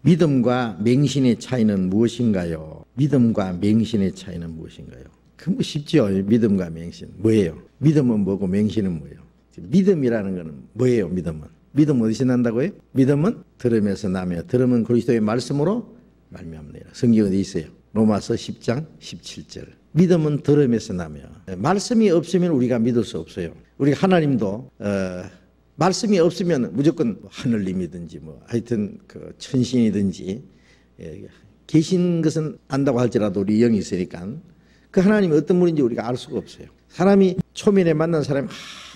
믿음과 맹신의 차이는 무엇인가요? 믿음과 맹신의 차이는 무엇인가요? 그 뭐 쉽죠. 믿음과 맹신. 뭐예요? 믿음은 뭐고 맹신은 뭐예요? 믿음이라는 거는 뭐예요? 믿음은 어디서 난다고요? 믿음은 들음에서 나며 들음은 그리스도의 말씀으로 말미암느니라. 성경 어디 있어요? 로마서 10장 17절. 믿음은 들음에서 나며 말씀이 없으면 우리가 믿을 수 없어요. 우리 하나님도 말씀이 없으면 무조건 하늘님이든지 뭐 하여튼 그 천신이든지 계신 것은 안다고 할지라도 우리 영이 있으니까 그 하나님이 어떤 분인지 우리가 알 수가 없어요. 사람이 초면에 만난 사람이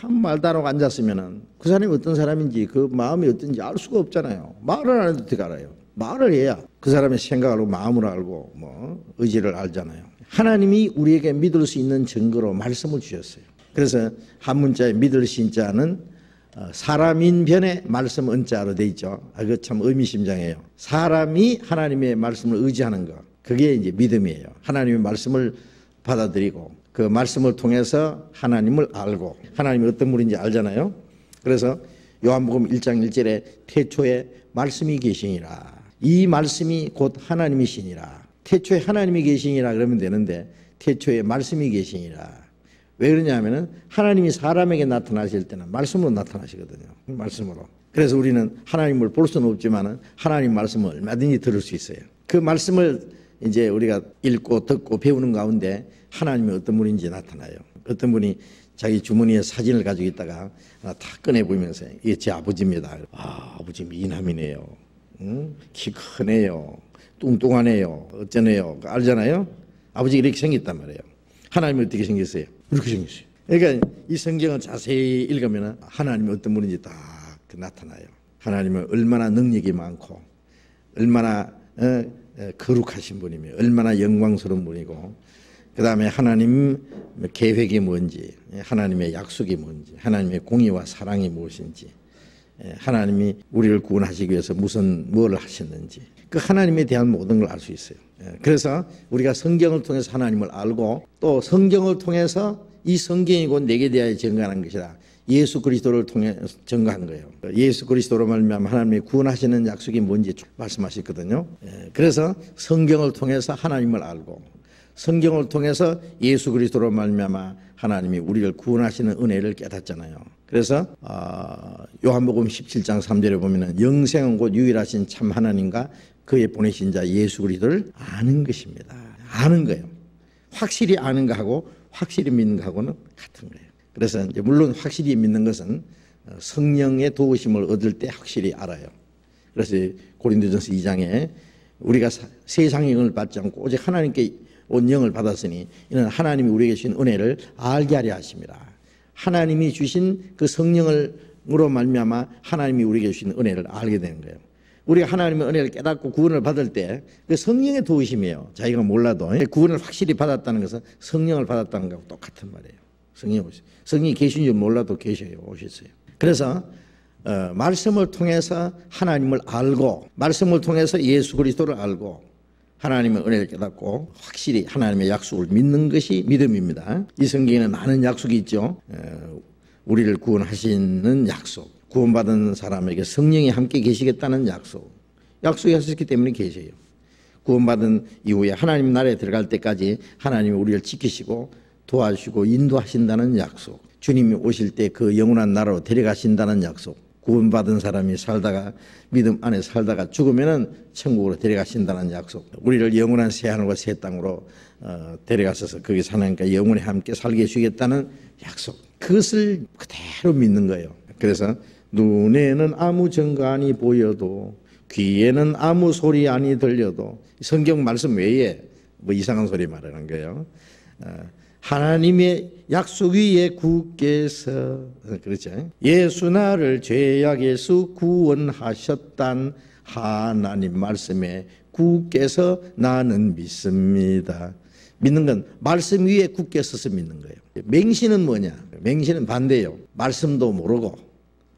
한 말도 안 하고 앉았으면 그 사람이 어떤 사람인지 그 마음이 어떤지 알 수가 없잖아요. 말을 안 해도 어떻게 알아요? 말을 해야 그 사람의 생각을 알고 마음을 알고 뭐 의지를 알잖아요. 하나님이 우리에게 믿을 수 있는 증거로 말씀을 주셨어요. 그래서 한 문자에 믿을 신자는 사람인 변에 말씀 은자로 돼 있죠. 그거 참 의미심장해요. 사람이 하나님의 말씀을 의지하는 거, 그게 이제 믿음이에요. 하나님의 말씀을 받아들이고 그 말씀을 통해서 하나님을 알고 하나님이 어떤 분인지 알잖아요. 그래서 요한복음 1장 1절에 태초에 말씀이 계시니라. 이 말씀이 곧 하나님이시니라. 태초에 하나님이 계시니라 그러면 되는데 태초에 말씀이 계시니라. 왜 그러냐면은 하나님이 사람에게 나타나실 때는 말씀으로 나타나시거든요. 말씀으로. 그래서 우리는 하나님을 볼 수는 없지만은 하나님 말씀을 얼마든지 들을 수 있어요. 그 말씀을 이제 우리가 읽고 듣고 배우는 가운데 하나님이 어떤 분인지 나타나요. 어떤 분이 자기 주머니에 사진을 가지고 있다가 다 꺼내 보이면서 이게 제 아버지입니다. 아, 아버지 미남이네요. 키 크네요. 뚱뚱하네요. 어쩌네요. 알잖아요. 아버지가 이렇게 생겼단 말이에요. 하나님이 어떻게 생겼어요? 이렇게 생겼어요. 그러니까 이 성경을 자세히 읽으면 하나님이 어떤 분인지 딱 나타나요. 하나님은 얼마나 능력이 많고 얼마나 거룩하신 분이며 얼마나 영광스러운 분이고 그 다음에 하나님 계획이 뭔지 하나님의 약속이 뭔지 하나님의 공의와 사랑이 무엇인지 하나님이 우리를 구원하시기 위해서 무엇을 하셨는지 그 하나님에 대한 모든 걸 알 수 있어요. 그래서 우리가 성경을 통해서 하나님을 알고 또 성경을 통해서 이 성경이 곧 내게 대하여 증거하는 것이라. 예수 그리스도를 통해 증거한 거예요. 예수 그리스도로 말미암아 하나님이 구원하시는 약속이 뭔지 말씀하셨거든요. 그래서 성경을 통해서 하나님을 알고 성경을 통해서 예수 그리스도로 말미암아 하나님이 우리를 구원하시는 은혜를 깨닫잖아요. 그래서 요한복음 17장 3절에 보면은 영생은 곧 유일하신 참 하나님과 그의 보내신 자 예수 그리스도를 아는 것입니다. 아는 거예요. 확실히 아는 거하고 확실히 믿는 거하고는 같은 거예요. 그래서 이제 물론 확실히 믿는 것은 성령의 도우심을 얻을 때 확실히 알아요. 그래서 고린도전서 2장에 우리가 세상의 영을 받지 않고 오직 하나님께 온 영을 받았으니 이는 하나님이 우리에게 주신 은혜를 알게 하려 하십니다. 하나님이 주신 그 성령으로 말미암아 하나님이 우리에게 주신 은혜를 알게 되는 거예요. 우리가 하나님의 은혜를 깨닫고 구원을 받을 때 그 성령의 도우심이에요. 자기가 몰라도 구원을 확실히 받았다는 것은 성령을 받았다는 것하고 똑같은 말이에요. 성령이 계신 줄 몰라도 계셔요. 오셨어요. 그래서 말씀을 통해서 하나님을 알고 말씀을 통해서 예수 그리스도를 알고 하나님의 은혜를 깨닫고 확실히 하나님의 약속을 믿는 것이 믿음입니다. 이 성경에는 많은 약속이 있죠. 우리를 구원하시는 약속, 구원받은 사람에게 성령이 함께 계시겠다는 약속이 하셨기 때문에 계셔요. 구원받은 이후에 하나님 나라에 들어갈 때까지 하나님이 우리를 지키시고 도와주시고 인도하신다는 약속, 주님이 오실 때 그 영원한 나라로 데려가신다는 약속, 구원받은 사람이 살다가 믿음 안에 살다가 죽으면은 천국으로 데려가신다는 약속, 우리를 영원한 새하늘과 새 땅으로 데려가셔서 거기서 하나님과 영원히 함께 살게 해주겠다는 약속, 그것을 그대로 믿는 거예요. 그래서 눈에는 아무 증거안이 보여도 귀에는 아무 소리 안이 들려도 성경 말씀 외에 뭐 이상한 소리 말하는 거예요. 하나님의 약속 위에 굳게 서, 그렇죠. 예수 나를 죄악에서 구원하셨단 하나님 말씀에 굳게 서 나는 믿습니다. 믿는 건 말씀 위에 굳게 서서 믿는 거예요. 맹신은 뭐냐? 맹신은 반대예요. 말씀도 모르고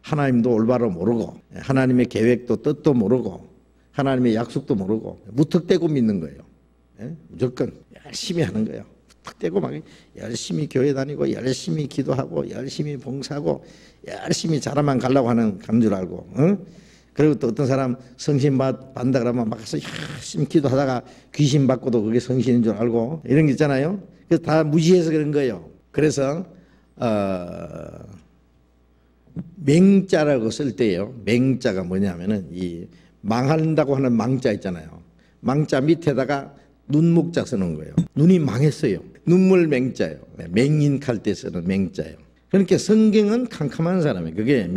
하나님도 올바로 모르고 하나님의 계획도 뜻도 모르고 하나님의 약속도 모르고 무턱대고 믿는 거예요. 무조건 열심히 하는 거예요. 무턱대고 막 열심히 교회 다니고 열심히 기도하고 열심히 봉사하고 열심히 자라만 가려고 하는 줄 알고 그리고 또 어떤 사람 성신 받는다 그러면 막 가서 열심히 기도하다가 귀신 받고도 그게 성신인 줄 알고 이런 게 있잖아요. 그래서 다 무지해서 그런 거예요. 그래서 맹자라고 쓸 때요. 맹자가 뭐냐면은 이 망한다고 하는 망자 있잖아요. 망자 밑에다가 눈목자 쓰는 거예요. 눈이 망했어요. 눈물 맹자예요. 맹인칼 때 쓰는 맹자예요. 그러니까 성경은 캄캄한 사람이에요. 그게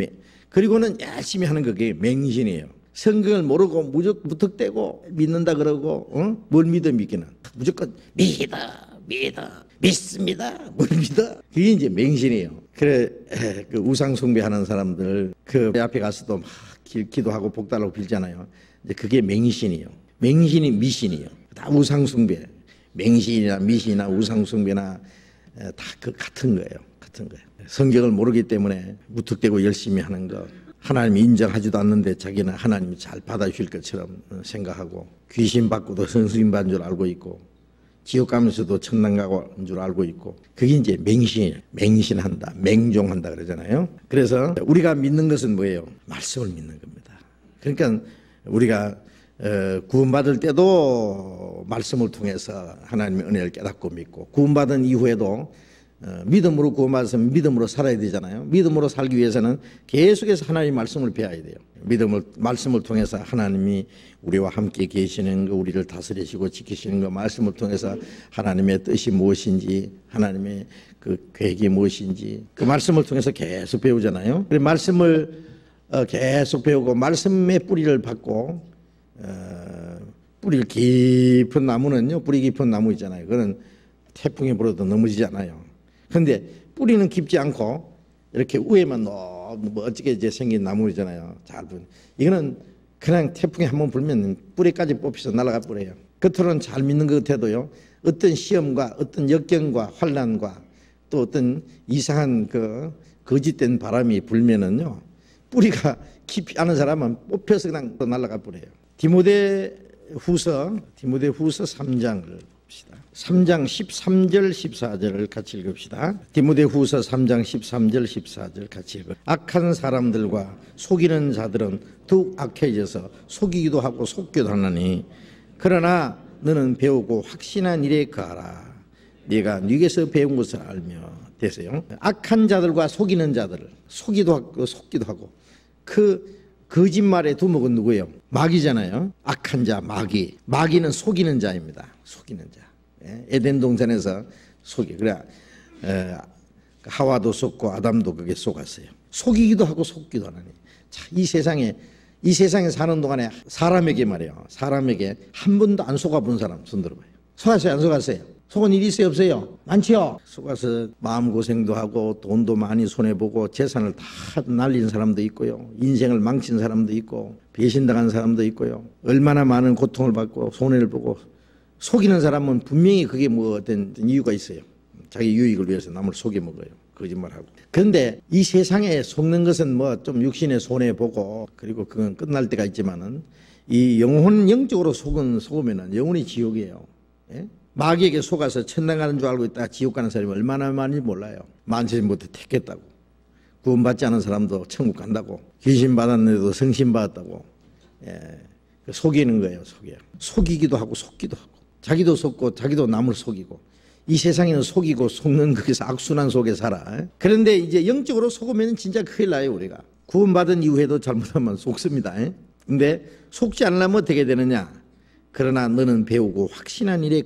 그리고는 열심히 하는 그게 맹신이에요. 성경을 모르고 무턱대고 믿는다 그러고 뭘 믿기는 무조건 믿습니다. 뭘 믿어? 그게 이제 맹신이에요. 그래 그 우상 숭배하는 사람들 그 앞에 가서도 막 기도하고 복달라고 빌잖아요. 이제 그게 맹신이에요. 맹신이 미신이에요. 다 우상 숭배. 맹신이나 미신이나 우상 숭배나 다 그 같은 거예요. 같은 거예요. 성경을 모르기 때문에 무턱대고 열심히 하는 거. 하나님이 인정하지도 않는데 자기는 하나님이 잘 받아주실 것처럼 생각하고 귀신 받고도 성신 받는 줄 알고 있고 지옥 가면서도 천당 가는 줄 알고 있고 그게 이제 맹신이에요. 맹신한다. 맹종한다 그러잖아요. 그래서 우리가 믿는 것은 뭐예요? 말씀을 믿는 겁니다. 그러니까 우리가 구원받을 때도 말씀을 통해서 하나님의 은혜를 깨닫고 믿고 구원받은 이후에도 믿음으로 구원받았으면 믿음으로 살아야 되잖아요. 믿음으로 살기 위해서는 계속해서 하나님의 말씀을 배워야 돼요. 말씀을 통해서 하나님이 우리와 함께 계시는 거, 우리를 다스리시고 지키시는 거, 말씀을 통해서 하나님의 뜻이 무엇인지, 하나님의 그 계획이 무엇인지, 그 말씀을 통해서 계속 배우잖아요. 그래서 말씀을 계속 배우고 말씀의 뿌리를 받고, 뿌리를 깊은 나무는요, 뿌리 깊은 나무 있잖아요. 그건 태풍이 불어도 넘어지지 않아요. 그런데 뿌리는 깊지 않고 이렇게 위에만 너무 멋지게 이제 생긴 나무잖아요. 잘 분. 이거는 그냥 태풍이 한번 불면 뿌리까지 뽑혀서 날아가 버려요. 겉으로는 잘 믿는 것 같아도요. 어떤 시험과 어떤 역경과 환난과 또 어떤 이상한 그 거짓된 바람이 불면은요. 뿌리가 깊이 아는 사람은 뽑혀서 그냥 날아가 버려요. 디모데후서 3장을 봅시다. 3장 13절 14절을 같이 읽읍시다. 디모데후서 3장 13절 14절 같이 읽어. 악한 사람들과 속이는 자들은 더욱 악해져서 속이기도 하고 속기도 하나니 그러나 너는 배우고 확신한 일에 거하라. 네가 네게서 배운 것을 알며 되세요. 악한 자들과 속이는 자들을 속이도 하고 속기도 하고 그 거짓말의 두목은 누구예요? 마귀잖아요. 악한 자 마귀. 마귀는 속이는 자입니다. 속이는 자. 에덴 동산에서 속이 그래 하와도 속고 아담도 그게 속았어요. 속이기도 하고 속기도 하나니. 자, 이 세상에 사는 동안에 사람에게 말이에요. 사람에게 한 번도 안 속아본 사람 손 들어봐요. 속았어요? 안 속았어요? 속은 일이 있어요? 없어요? 많지요? 속아서 마음고생도 하고 돈도 많이 손해보고 재산을 다 날린 사람도 있고요. 인생을 망친 사람도 있고 배신당한 사람도 있고요. 얼마나 많은 고통을 받고 손해를 보고 속이는 사람은 분명히 그게 뭐 어떤 이유가 있어요. 자기 유익을 위해서 남을 속여 먹어요. 거짓말하고. 그런데 이 세상에 속는 것은 뭐 좀 육신의 손해보고 그리고 그건 끝날 때가 있지만은 이 영적으로 속으면은 영혼이 지옥이에요. 예? 마귀에게 속아서 천당 가는 줄 알고 있다가 지옥 가는 사람이 얼마나 많이 몰라요. 만세지 못해 택했다고. 구원받지 않은 사람도 천국 간다고. 귀신 받았는데도 성신 받았다고. 예. 속이는 거예요. 속이기도 하고 속기도 하고. 자기도 속고 자기도 남을 속이고. 이 세상에는 속이고 속는 거기서 악순환 속에 살아. 그런데 이제 영적으로 속으면 진짜 큰일 나요. 우리가. 구원받은 이후에도 잘못하면 속습니다. 근데 속지 않으려면 어떻게 되느냐. 그러나 너는 배우고 확신한 일에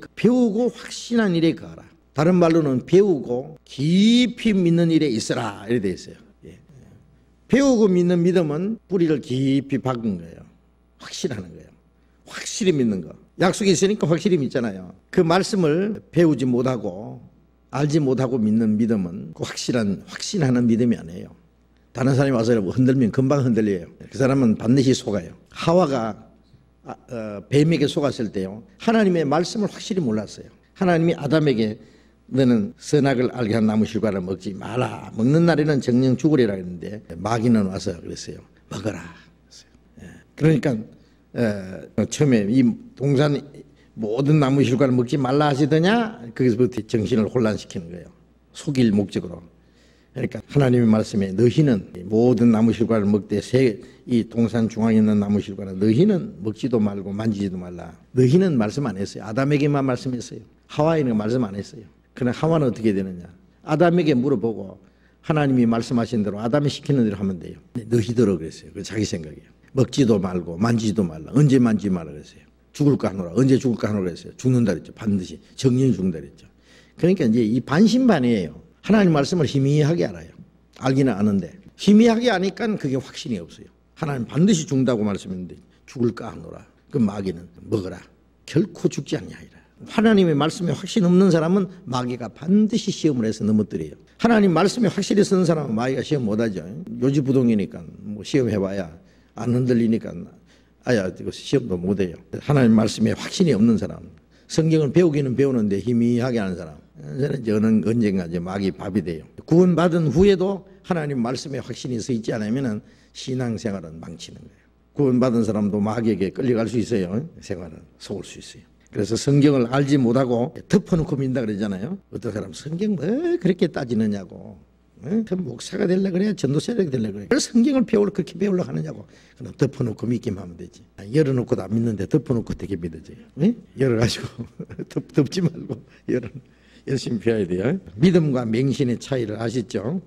거하라. 다른 말로는 배우고 깊이 믿는 일에 있어라 이렇게 돼 있어요. 예. 배우고 믿는 믿음은 뿌리를 깊이 박은 거예요. 확실하는 거예요. 확실히 믿는 거. 약속이 있으니까 확실히 믿잖아요. 그 말씀을 배우지 못하고 알지 못하고 믿는 믿음은 확신하는 믿음이 아니에요. 다른 사람이 와서 흔들면 금방 흔들려요. 그 사람은 반드시 속아요. 하와가 뱀에게 속았을 때요. 하나님의 말씀을 확실히 몰랐어요. 하나님이 아담에게 너는 선악을 알게 한 나무 실과를 먹지 마라. 먹는 날에는 정령 죽으리라 했는데 마귀는 와서 그랬어요. 먹어라. 그러니까 처음에 이 동산 모든 나무 실과를 먹지 말라 하시더냐? 거기서부터 정신을 혼란시키는 거예요. 속일 목적으로. 그러니까 하나님의 말씀에 너희는 모든 나무실과를 먹되 이 동산 중앙에 있는 나무실과는 너희는 먹지도 말고 만지지도 말라. 너희는 말씀 안 했어요. 아담에게만 말씀했어요. 하와에는 말씀 안 했어요. 그러나 하와는 어떻게 되느냐. 아담에게 물어보고 하나님이 말씀하신 대로 아담이 시키는 대로 하면 돼요. 너희들어 그랬어요. 그 자기 생각이에요. 먹지도 말고 만지지도 말라. 언제 만지지 말라 그랬어요. 죽을까 하노라. 언제 죽을까 하노라 그랬어요. 죽는다 그랬죠. 반드시 정년이 죽는다 그랬죠. 그러니까 이제 이 반신반의예요. 하나님 말씀을 희미하게 알아요. 알기는 아는데 희미하게 아니까 그게 확신이 없어요. 하나님 반드시 죽는다고 말씀했는데 죽을까 하노라. 그 마귀는 먹어라. 결코 죽지 않냐이라. 하나님의 말씀에 확신 없는 사람은 마귀가 반드시 시험을 해서 넘어뜨려요. 하나님 말씀에 확실히 쓰는 사람은 마귀가 시험 못하죠. 요지부동이니까 뭐 시험해봐야 안 흔들리니까 아야 이거 시험도 못해요. 하나님 말씀에 확신이 없는 사람, 성경을 배우기는 배우는데 희미하게 하는 사람, 저는 이제 언젠가 이제 마귀 밥이 돼요. 구원받은 후에도 하나님 말씀에 확신이 서 있지 않으면 신앙생활은 망치는 거예요. 구원받은 사람도 마귀에게 끌려갈 수 있어요. 생활은 속을 수 있어요. 그래서 성경을 알지 못하고 덮어놓고 민다 그러잖아요. 어떤 사람 성경 뭐 그렇게 따지느냐고. 그 목사가 되려고 그래야 전도사가 되려고 그래. 그래서 성경을 그렇게 배우려고 하느냐고. 그럼 덮어놓고 믿기만 하면 되지. 열어놓고도 안 믿는데 덮어놓고 되게 믿어져요. 열어가지고 덮지 말고 열심히 배워야 돼요. 믿음과 맹신의 차이를 아시죠?